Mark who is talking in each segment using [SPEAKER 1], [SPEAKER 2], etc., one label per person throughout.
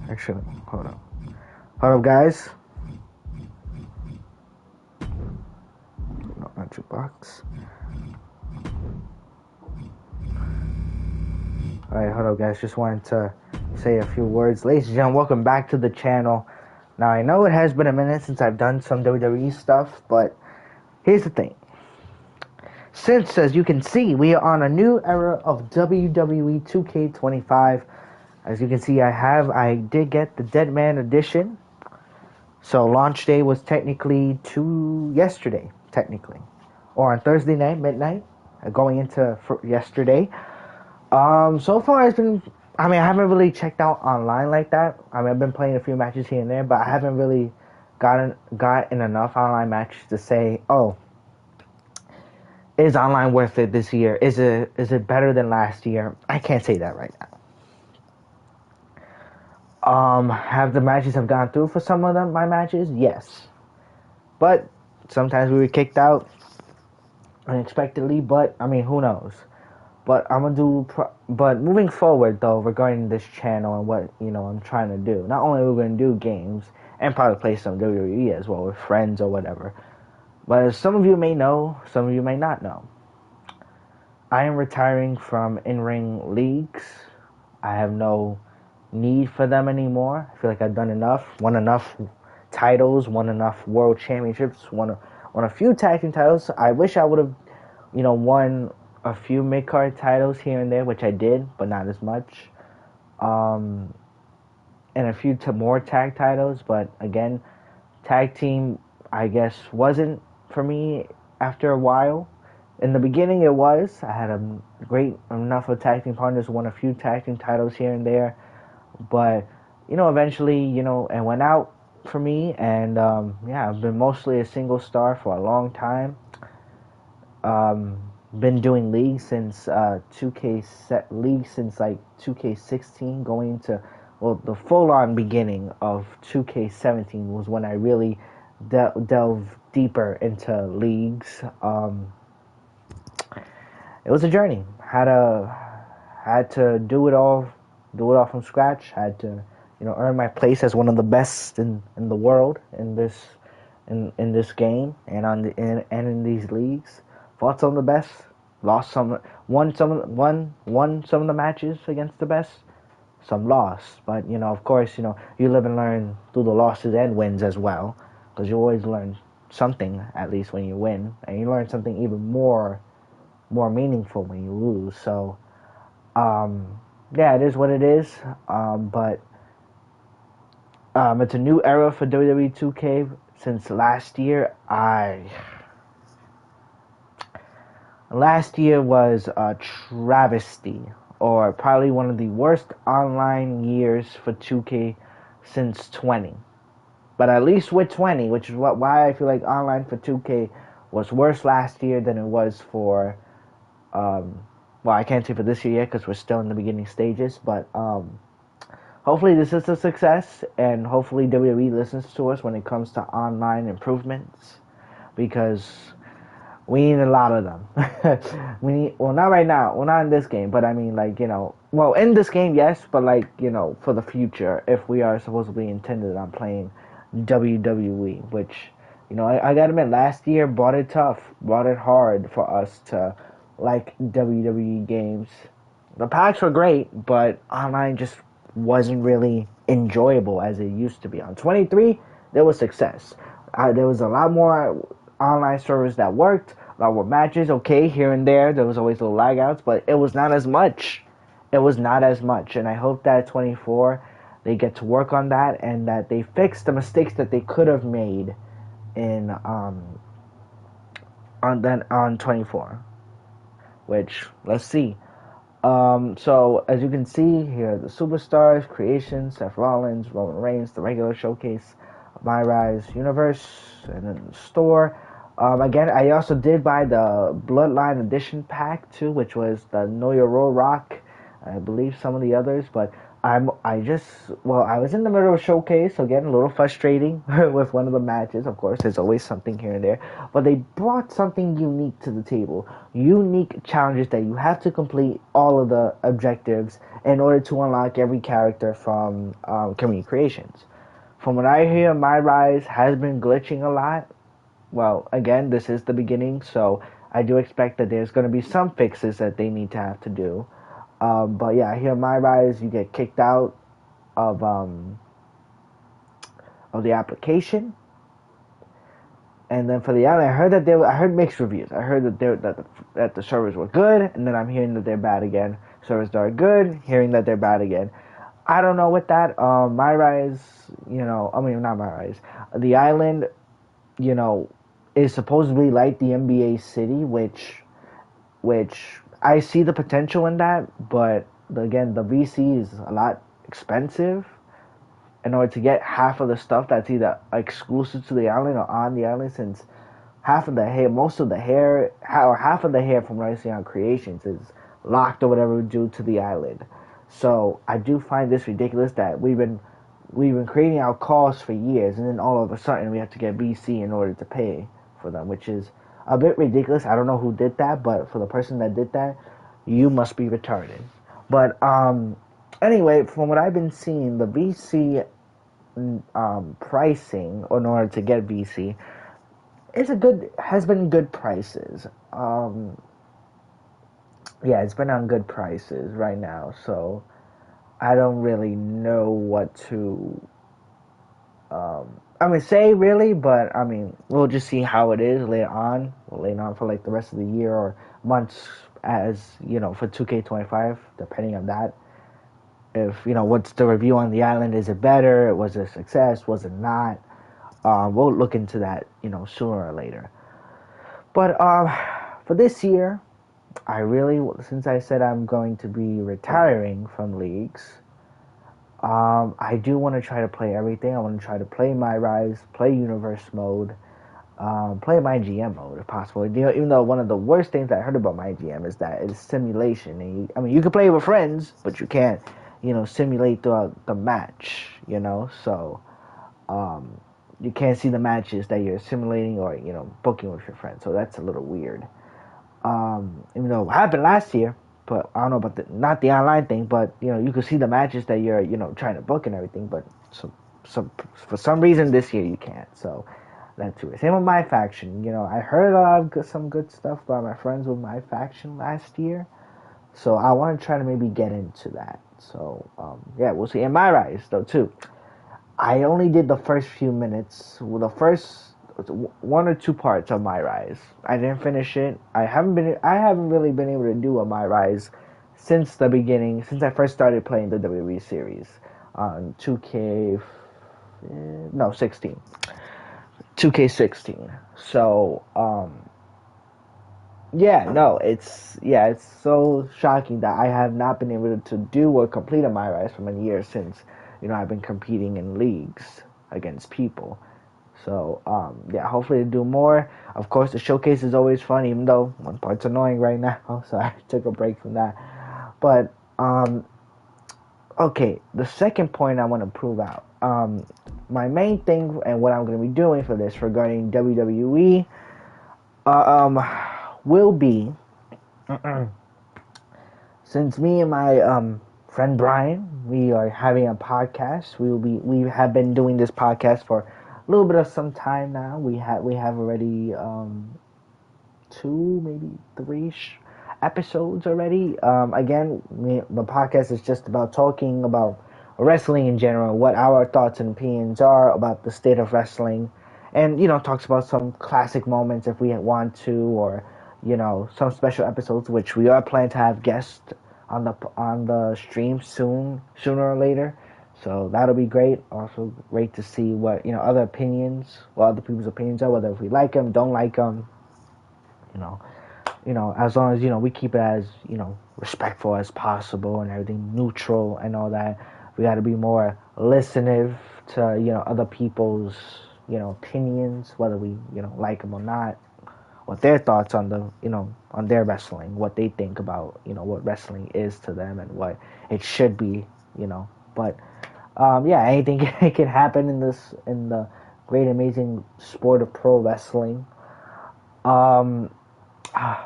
[SPEAKER 1] Actually, hold up. Hold up, guys. No, not jukebox. Alright, hold up, guys. Just wanted to say a few words. Ladies and gentlemen, welcome back to the channel. Now, I know it has been a minute since I've done some WWE stuff, but here's the thing. Since, as you can see, we are on a new era of WWE 2K25. As you can see, I did get the Dead Man Edition. So launch day was technically yesterday, technically. Or on Thursday night, midnight, going into yesterday. So far it's been, I mean, I haven't really checked out online like that. I mean, I've been playing a few matches here and there, but I haven't really gotten enough online matches to say, oh, is online worth it this year? Is it better than last year? I can't say that right now. Have the matches have gone through for some of them, my matches? Yes. But sometimes we were kicked out unexpectedly, but I mean, who knows? But but moving forward though, regarding this channel and what, I'm trying to do. Not only are we going to do games and probably play some WWE as well with friends or whatever. But as some of you may know, some of you may not know, I am retiring from in-ring leagues. I have no need for them anymore. I feel like I've done enough, won enough titles, won enough world championships, won a few tag team titles. I wish I would have, won a few mid-card titles here and there, which I did, but not as much. And a few more tag titles, but again, tag team, I guess, wasn't for me after a while. In the beginning, it was. I had a great enough of tag team partners, won a few tag team titles here and there. But, eventually, it went out for me. And, I've been mostly a single star for a long time. Been doing leagues since 2K16, going into, the full-on beginning of 2K17 was when I really delved deeper into leagues. It was a journey. Had to do it all from scratch. Had to, earn my place as one of the best in the world in this game and in these leagues. Fought some of the best, lost some, won some of the matches against the best, some lost. But of course, you live and learn through the losses and wins as well, because you always learn something at least when you win, and you learn something even more meaningful when you lose. So, it is what it is. But it's a new era for WWE 2K. Since last year, Last year was a travesty, or probably one of the worst online years for 2K since 20. But at least with 20, which is why I feel like online for 2K was worse last year than it was for, I can't say for this year yet because we're still in the beginning stages, but hopefully this is a success, and hopefully WWE listens to us when it comes to online improvements, because we need a lot of them. Not right now. Well, not in this game, but I mean, in this game, yes, but for the future, if we are supposedly intended on playing WWE, which, I gotta admit, last year brought it hard for us to like WWE games. The packs were great, but online just wasn't really enjoyable as it used to be. On 23, there was success. There was a lot more online servers that worked, a lot more matches, okay, here and there. There was always little lag outs, but it was not as much. And I hope that 24, they get to work on that, and that they fix the mistakes that they could have made in on 24. Which, let's see. So, as you can see here, the Superstars, Creations, Seth Rollins, Roman Reigns, the regular showcase, My Rise Universe, and then the store. Again, I also did buy the Bloodline Edition pack too, which was the Know Your Role Rock, I believe some of the others, but I was in the middle of a showcase, so getting a little frustrating with one of the matches. Of course, there's always something here and there, but they brought something unique to the table. Unique challenges that you have to complete all of the objectives in order to unlock every character from Community Creations. From what I hear, My Rise has been glitching a lot. Well, again, this is the beginning, so I do expect that there's going to be some fixes that they need to have to do. But yeah, here My Rise, you get kicked out of the application, and then for the island, I heard mixed reviews. I heard that the servers were good, and then I'm hearing that they're bad again. Servers are good, hearing that they're bad again. I don't know with that. My Rise, not My Rise. The island, you know, is supposedly like the NBA City, which I see the potential in that, but again, the VC is a lot expensive in order to get half of the stuff that's either exclusive to the island or on the island, since half of the hair, most of the hair, or half of the hair from what I see on Creations is locked or whatever due to the island. So I do find this ridiculous that we've been creating our calls for years, and then all of a sudden we have to get VC in order to pay for them, which is a bit ridiculous. I don't know who did that, but for the person that did that, you must be retarded. But anyway, from what I've been seeing, the VC pricing in order to get VC has been good prices. Yeah, it's been on good prices right now, so I don't really know what to say really, but we'll just see how it is later on. Later on for like the rest of the year or months, as for 2K25, depending on that. If what's the review on the island? Is it better? Was it a success? Was it not? We'll look into that sooner or later. But for this year, since I said I'm going to be retiring from leagues, I do want to try to play everything. I want to try to play My Rise, play Universe mode, play my GM mode if possible. Even though one of the worst things I heard about my GM is that it's simulation. And you can play with friends, but you can't, simulate the match. So you can't see the matches that you're simulating or booking with your friends. So that's a little weird. Even though it happened last year. But I don't know about not the online thing, but you can see the matches that you're trying to book and everything. But for some reason this year you can't. So that's weird. Same with My Faction. I heard a lot of some good stuff about my friends with My Faction last year. So I want to try to maybe get into that. So yeah, we'll see. And My Rise though too. I only did the first few minutes. The first one or two parts of My Rise. I didn't finish it. I haven't really been able to do a My Rise since the beginning, since I first started playing the WWE series on 16. 2K16. So it's so shocking that I have not been able to do or complete a My Rise for many years since I've been competing in leagues against people. So, hopefully to do more. Of course, the showcase is always fun, even though one part's annoying right now, so I took a break from that. But, okay, the second point I want to prove out. My main thing and what I'm going to be doing for this regarding WWE will be, since me and my friend Brian, we are having a podcast. We have been doing this podcast for a little bit of some time now. We have already 2, maybe 3 episodes already. Again, the podcast is just about talking about wrestling in general, what our thoughts and opinions are about the state of wrestling, and talks about some classic moments if we want to, or some special episodes, which we are planning to have guests on the stream sooner or later. So that'll be great. Also great to see what other people's opinions are, whether if we like them, don't like them. As long as we keep it as respectful as possible and everything, neutral and all that. We got to be more listening to other people's opinions, whether we like them or not, what their thoughts on the on their wrestling, what they think about what wrestling is to them and what it should be But yeah, anything can happen in the great amazing sport of pro wrestling. What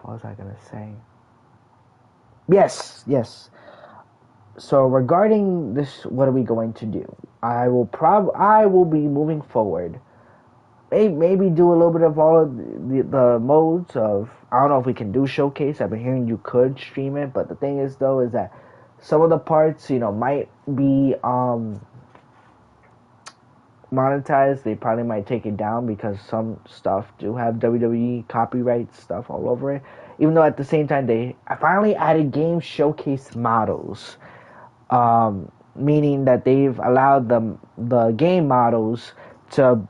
[SPEAKER 1] was I gonna say? Yes. So regarding this, what are we going to do? I will be moving forward. Maybe do a little bit of all of the modes of. I don't know if we can do showcase. I've been hearing you could stream it, but the thing is though is that some of the parts might be monetized. They probably might take it down because some stuff do have WWE copyright stuff all over it. Even though at the same time they finally added game showcase models, meaning that they've allowed the game models to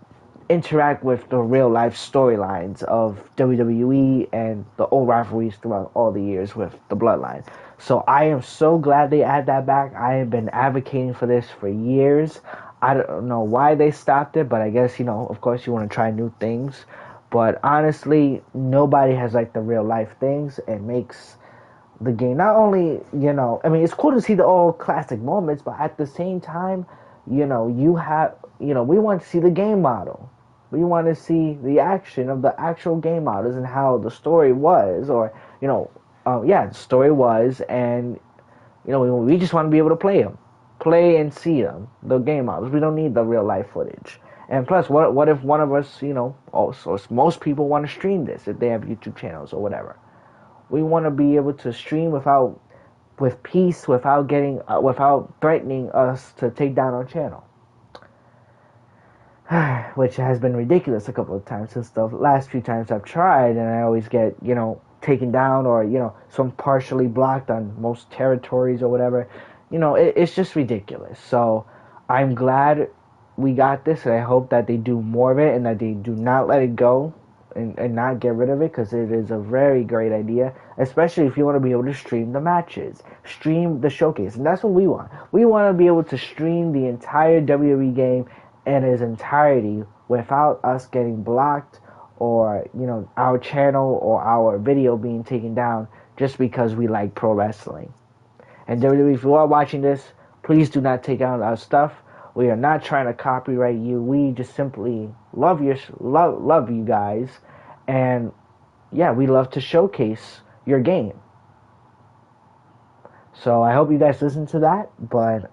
[SPEAKER 1] interact with the real life storylines of WWE and the old rivalries throughout all the years with the Bloodline. So I am so glad they add that back. I have been advocating for this for years. I don't know why they stopped it, but I guess, of course you want to try new things. But honestly, nobody has like the real life things. It makes the game not only, I mean, it's cool to see the old classic moments, but at the same time, you have, we want to see the game model. We want to see the action of the actual game models and how the story was, or, the story was, and, we just want to be able to play and see them, the game models. We don't need the real life footage. And plus, what if one of us, also, most people want to stream this if they have YouTube channels or whatever. We want to be able to stream with peace, without threatening us to take down our channel. Which has been ridiculous a couple of times since the last few times I've tried, and I always get, taken down, or, so I'm partially blocked on most territories or whatever. It's just ridiculous. So I'm glad we got this, and I hope that they do more of it and that they do not let it go and not get rid of it, because it is a very great idea, especially if you want to be able to stream the matches, stream the showcase. And that's what we want. We want to be able to stream the entire WWE game in its entirety without us getting blocked, or our channel or our video being taken down just because we like pro wrestling. And WWE, if you are watching this, please do not take out our stuff. We are not trying to copyright you. We just simply love you guys, and yeah, we love to showcase your game. So I hope you guys listen to that. But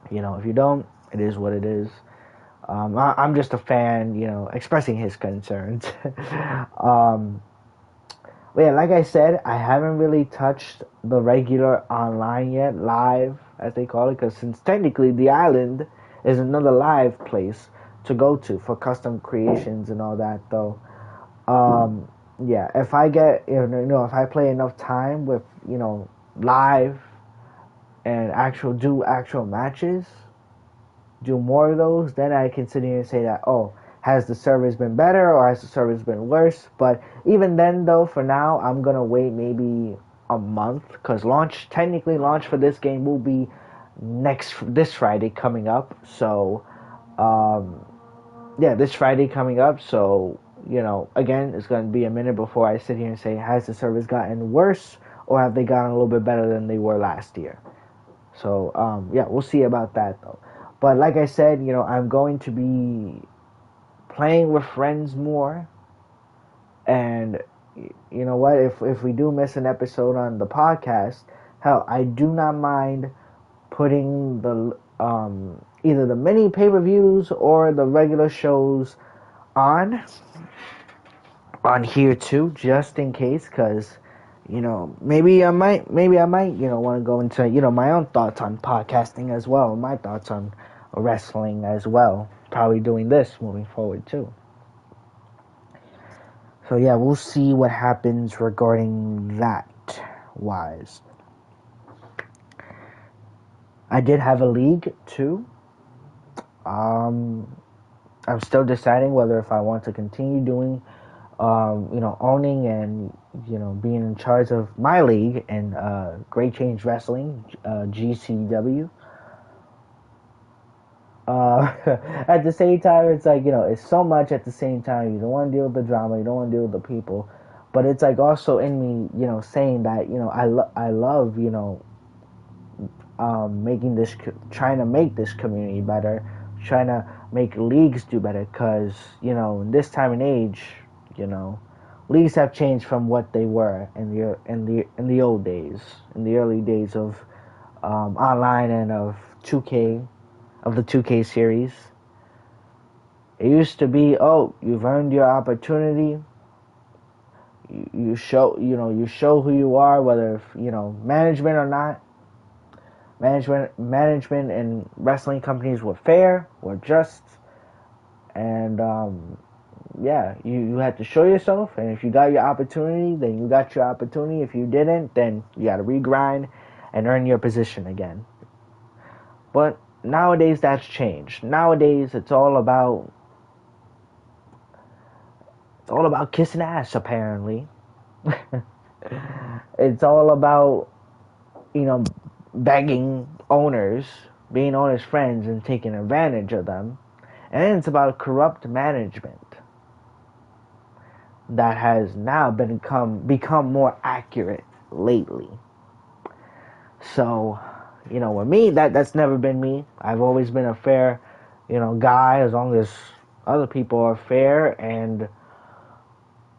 [SPEAKER 1] if you don't, it is what it is. I'm just a fan, expressing his concerns. But yeah, like I said, I haven't really touched the regular online yet, live, as they call it, because since technically the island is another live place to go to for custom creations and all that, though. Yeah, if I get, if I play enough time with, live and do actual matches, do more of those, then I can sit here and say that, has the service been better or has the service been worse? But even then, though, for now, I'm going to wait maybe a month, because launch for this game will be this Friday coming up. So, this Friday coming up. So, again, it's going to be a minute before I sit here and say, has the service gotten worse or have they gotten a little bit better than they were last year? So, we'll see about that, though. But like I said, I'm going to be playing with friends more, and you know what, if we do miss an episode on the podcast, hell, I do not mind putting the either the mini pay-per-views or the regular shows on here too, just in case, because maybe I might want to go into my own thoughts on podcasting as well, my thoughts on wrestling as well. Probably doing this moving forward too. So yeah, we'll see what happens regarding that wise. I did have a league too. I'm still deciding whether if I want to continue doing, owning and being in charge of my league and Great Change Wrestling, GCW. At the same time, it's like, it's so much at the same time. You don't want to deal with the drama, you don't want to deal with the people, but it's like also in me, saying that, I love, trying to make this community better, trying to make leagues do better. Because in this time and age, leagues have changed from what they were in the old days, in the early days of online and of 2K, of the 2K series. It used to be, oh, you've earned your opportunity. You show who you are, whether management or not. Management and wrestling companies were fair, were just, and you had to show yourself. And if you got your opportunity, then you got your opportunity. If you didn't, then you got to regrind and earn your position again. But nowadays that's changed. Nowadays it's all about kissing ass, apparently. It's all about begging owners, being owners' friends, and taking advantage of them. And then it's about corrupt management that has now become more accurate lately. So, with me, that's never been me. I've always been a fair, guy, as long as other people are fair and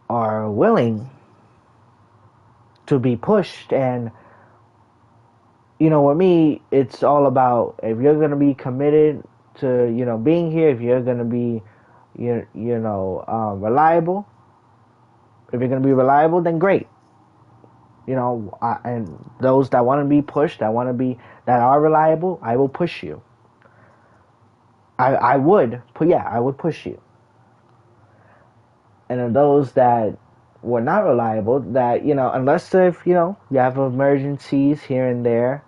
[SPEAKER 1] are willing to be pushed. And with me, it's all about, if you're going to be committed to being here, if you're going to be reliable, then great. And those that want to be pushed, that are reliable, I will push you. I would push you. And those that were not reliable, that unless if you have emergencies here and there,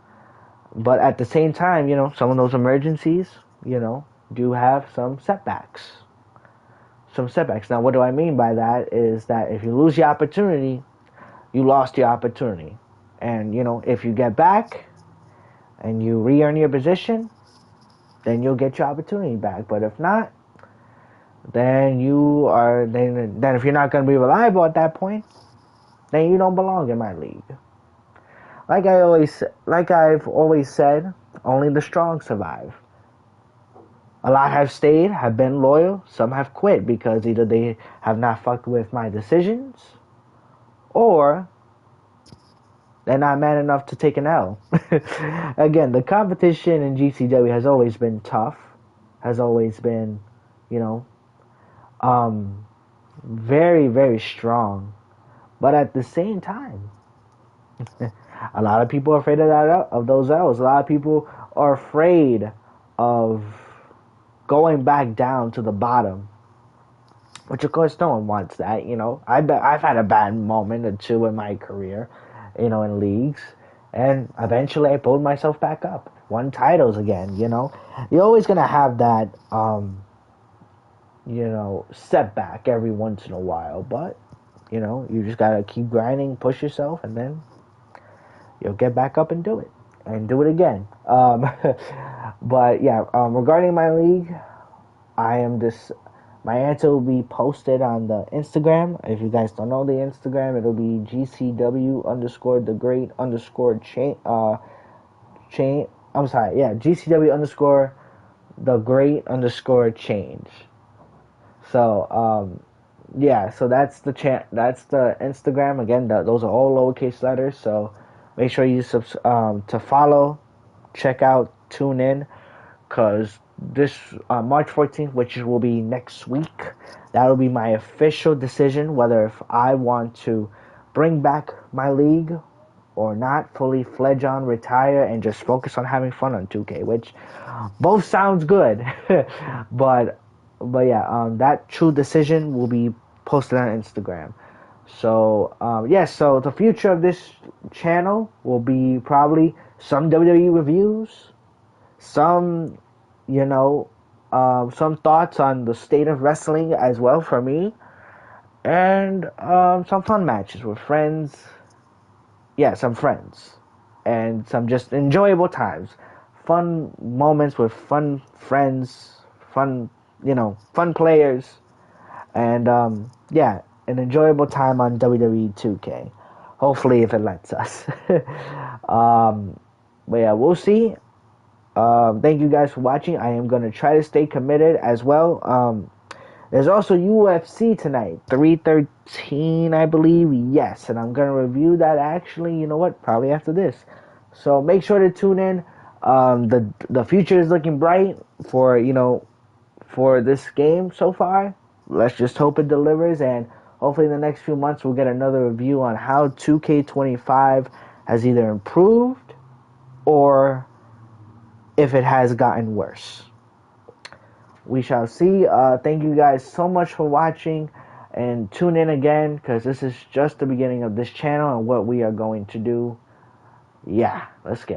[SPEAKER 1] but at the same time, some of those emergencies, do have some setbacks. Now, what do I mean by that is that if you lose your opportunity, you lost your opportunity. And, if you get back and you re-earn your position, then you'll get your opportunity back. But if not, then if you're not going to be reliable at that point, then you don't belong in my league. Like I've always said, only the strong survive. A lot have stayed, have been loyal. Some have quit because either they have not fucked with my decisions, or they're not man enough to take an L. Again, the competition in GCW has always been tough, has always been, very, very strong. But at the same time, a lot of people are afraid of those L's. A lot of people are afraid of going back down to the bottom, which of course no one wants that. I've had a bad moment or two in my career, in leagues, and eventually I pulled myself back up, won titles again. You're always gonna have that setback every once in a while, but you just gotta keep grinding, push yourself, and then you'll get back up and do it again. But yeah, regarding my league, my answer will be posted on the Instagram. If you guys don't know the Instagram, it'll be GCW_the_great_change. So so that's the Instagram. Again, those are all lowercase letters. So make sure you to follow, check out, tune in, because this March 14th, which will be next week, that will be my official decision whether if I want to bring back my league or not, fully fledge on, retire, and just focus on having fun on 2K, which both sounds good. but yeah, that true decision will be posted on Instagram. So so the future of this channel will be probably some WWE reviews, some some thoughts on the state of wrestling as well for me, and some fun matches with friends. Yeah, some friends, and some just enjoyable times, fun moments with fun friends, fun players, and an enjoyable time on WWE 2K. Hopefully, if it lets us. But yeah, we'll see. Thank you guys for watching. I am gonna try to stay committed as well. There's also UFC tonight, 313, I believe. Yes, and I'm gonna review that. Actually, you know what? Probably after this. So make sure to tune in. The future is looking bright for for this game so far. Let's just hope it delivers, and hopefully in the next few months we'll get another review on how 2K25 has either improved or if it has gotten worse. We shall see. Thank you guys so much for watching, and tune in again because this is just the beginning of this channel and what we are going to do. Yeah, let's get it.